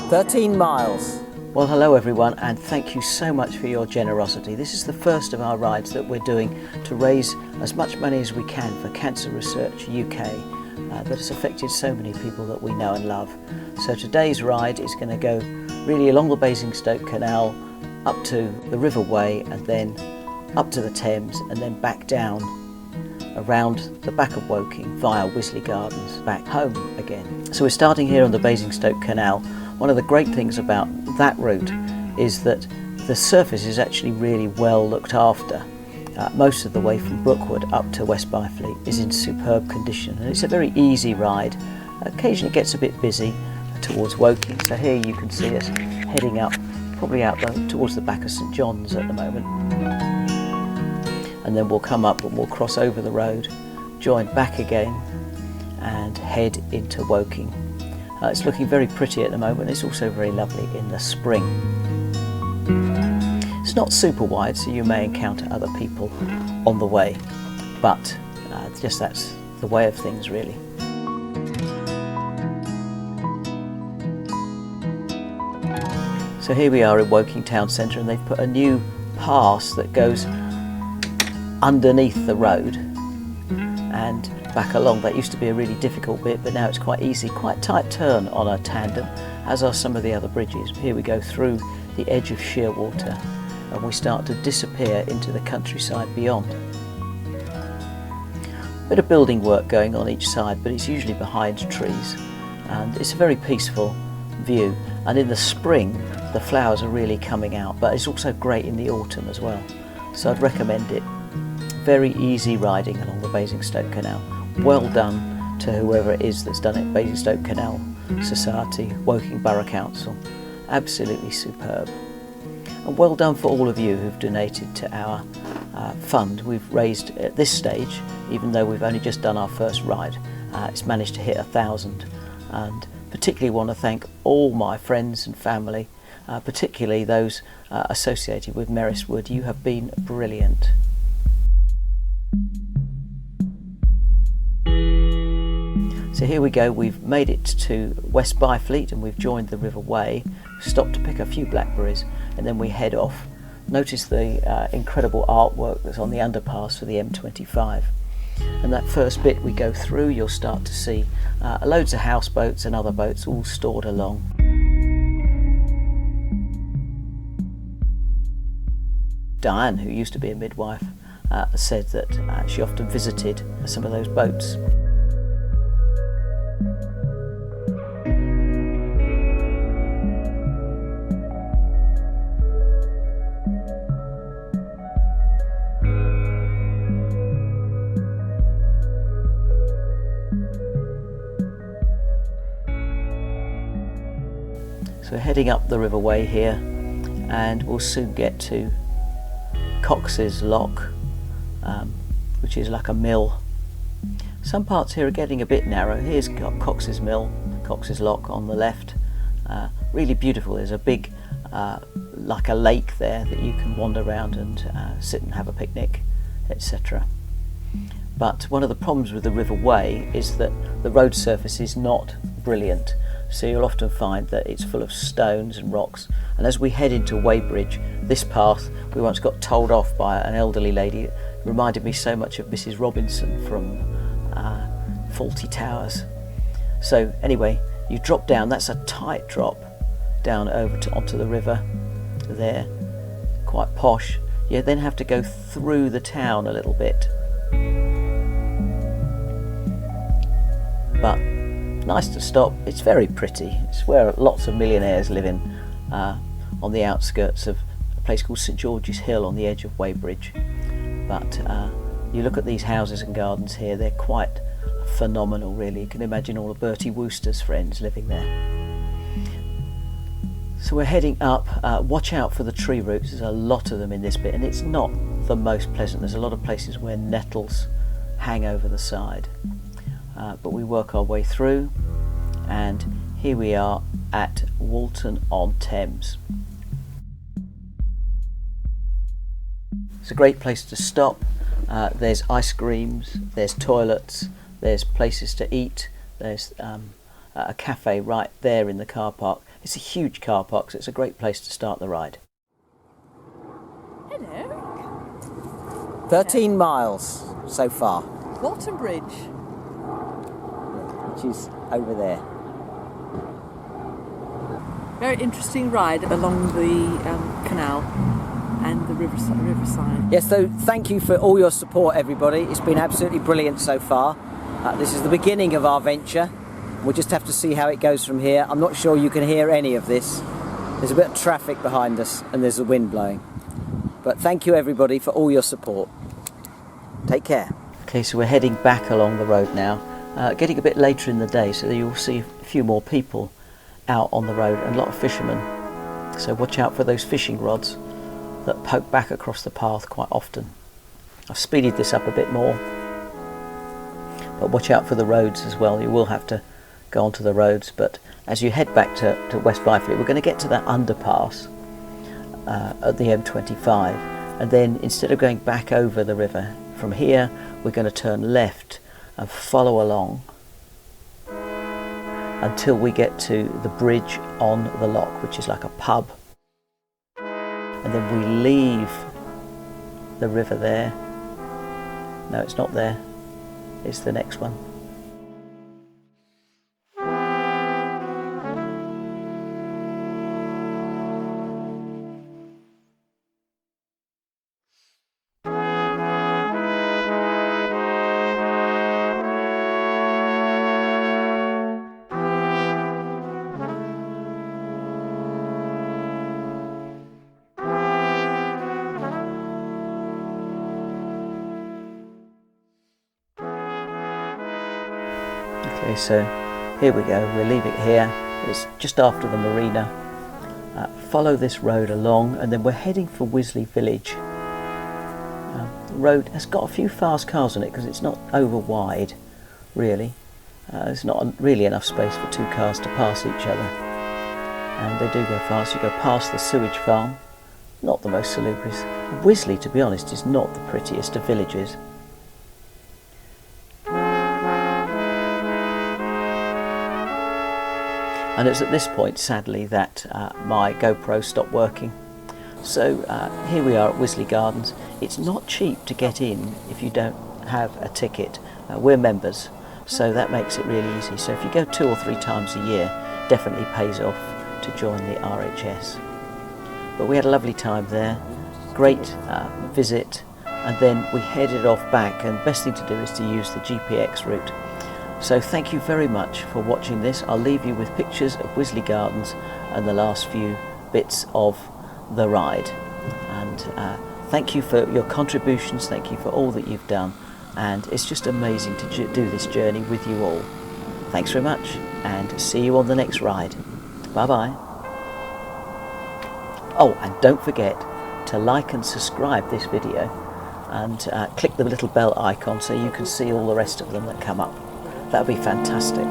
13 miles. Well, hello everyone, and thank you so much for your generosity. This is the first of our rides that we're doing to raise as much money as we can for Cancer Research UK that has affected so many people that we know and love. So today's ride is going to go really along the Basingstoke Canal up to the River Wey and then up to the Thames and then back down around the back of Woking via Wisley Gardens back home again. So we're starting here on the Basingstoke Canal. One of the great things about that route is that the surface is actually really well looked after. Most of the way from Brookwood up to West Byfleet is in superb condition, and it's a very easy ride. Occasionally it gets a bit busy towards Woking, so here you can see us heading up, probably out towards the back of St John's at the moment. And then we'll come up and we'll cross over the road, join back again and head into Woking. It's looking very pretty at the moment. It's also very lovely in the spring. It's not super wide, so you may encounter other people on the way, but just that's the way of things really. So here we are in Woking town centre, and they've put a new pass that goes underneath the road and back along. That used to be a really difficult bit, but now it's quite easy, quite tight turn on a tandem, as are some of the other bridges. Here we go through the edge of shearwater and we start to disappear into the countryside beyond. Bit of building work going on each side, but it's usually behind trees, and it's a very peaceful view. And in the spring the flowers are really coming out, but it's also great in the autumn as well, so I'd recommend it. Very easy riding along the Basingstoke Canal. Well done to whoever it is that's done it, Basingstoke Canal Society, Woking Borough Council. Absolutely superb. And well done for all of you who've donated to our fund. We've raised at this stage, even though we've only just done our first ride, it's managed to hit 1,000. And particularly want to thank all my friends and family, particularly those associated with Merris Wood. You have been brilliant. So here we go, we've made it to West Byfleet and we've joined the River Wey, stopped to pick a few blackberries and then we head off. Notice the incredible artwork that's on the underpass for the M25. And that first bit we go through, you'll start to see loads of houseboats and other boats all stored along. Diane, who used to be a midwife, said that she often visited some of those boats. So we're heading up the River Wey here, and we'll soon get to Cox's Lock, which is like a mill. Some parts here are getting a bit narrow. Here's got Cox's Mill, Cox's Lock on the left. Really beautiful. There's a big, like a lake there that you can wander around and sit and have a picnic, etc. But one of the problems with the River Wey is that the road surface is not brilliant. So you'll often find that it's full of stones and rocks. And as we head into Weybridge, this path, we once got told off by an elderly lady. It reminded me so much of Mrs. Robinson from Fawlty Towers. So anyway, you drop down, that's a tight drop down over onto the river there, quite posh. You then have to go through the town a little bit. But nice to stop. It's very pretty. It's where lots of millionaires live in, on the outskirts of a place called St George's Hill on the edge of Weybridge. But you look at these houses and gardens here, they're quite phenomenal really. You can imagine all of Bertie Wooster's friends living there. So we're heading up. Watch out for the tree roots, there's a lot of them in this bit and it's not the most pleasant. There's a lot of places where nettles hang over the side. But we work our way through, and here we are at Walton on Thames. It's a great place to stop. There's ice creams, there's toilets, there's places to eat, there's a cafe right there in the car park. It's a huge car park, so it's a great place to start the ride. Hello. 13 miles so far. Walton Bridge. Which is over there. Very interesting ride along the canal and the riverside. Yes, so thank you for all your support, everybody. It's been absolutely brilliant so far. This is the beginning of our venture. We'll just have to see how it goes from here. I'm not sure you can hear any of this. There's a bit of traffic behind us and there's the wind blowing. But thank you, everybody, for all your support. Take care. Okay, so we're heading back along the road now. Getting a bit later in the day, so you'll see a few more people out on the road and a lot of fishermen. So watch out for those fishing rods that poke back across the path quite often. I've speeded this up a bit more, but watch out for the roads as well. You will have to go onto the roads, but as you head back to West Byfleet, we're going to get to that underpass at the M25, and then instead of going back over the river from here, we're going to turn left and follow along until we get to the bridge on the lock, which is like a pub. And then we leave the river there. No, it's not there. It's the next one. Okay, so here we go, we'll leave it here. It's just after the marina. Follow this road along and then we're heading for Wisley Village. The road has got a few fast cars on it because it's not over wide, really. There's not really enough space for two cars to pass each other. And they do go fast. You go past the sewage farm, not the most salubrious. Wisley, to be honest, is not the prettiest of villages. And it's at this point, sadly, that my GoPro stopped working. So here we are at Wisley Gardens. It's not cheap to get in if you don't have a ticket. We're members, so that makes it really easy. So if you go 2 or 3 times a year, definitely pays off to join the RHS. But we had a lovely time there, great visit, and then we headed off back, and the best thing to do is to use the GPX route. So thank you very much for watching this. I'll leave you with pictures of Wisley Gardens and the last few bits of the ride. And thank you for your contributions, thank you for all that you've done, and it's just amazing to do this journey with you all. Thanks very much, and see you on the next ride. Bye bye. Oh, and don't forget to like and subscribe this video, and click the little bell icon so you can see all the rest of them that come up. That would be fantastic.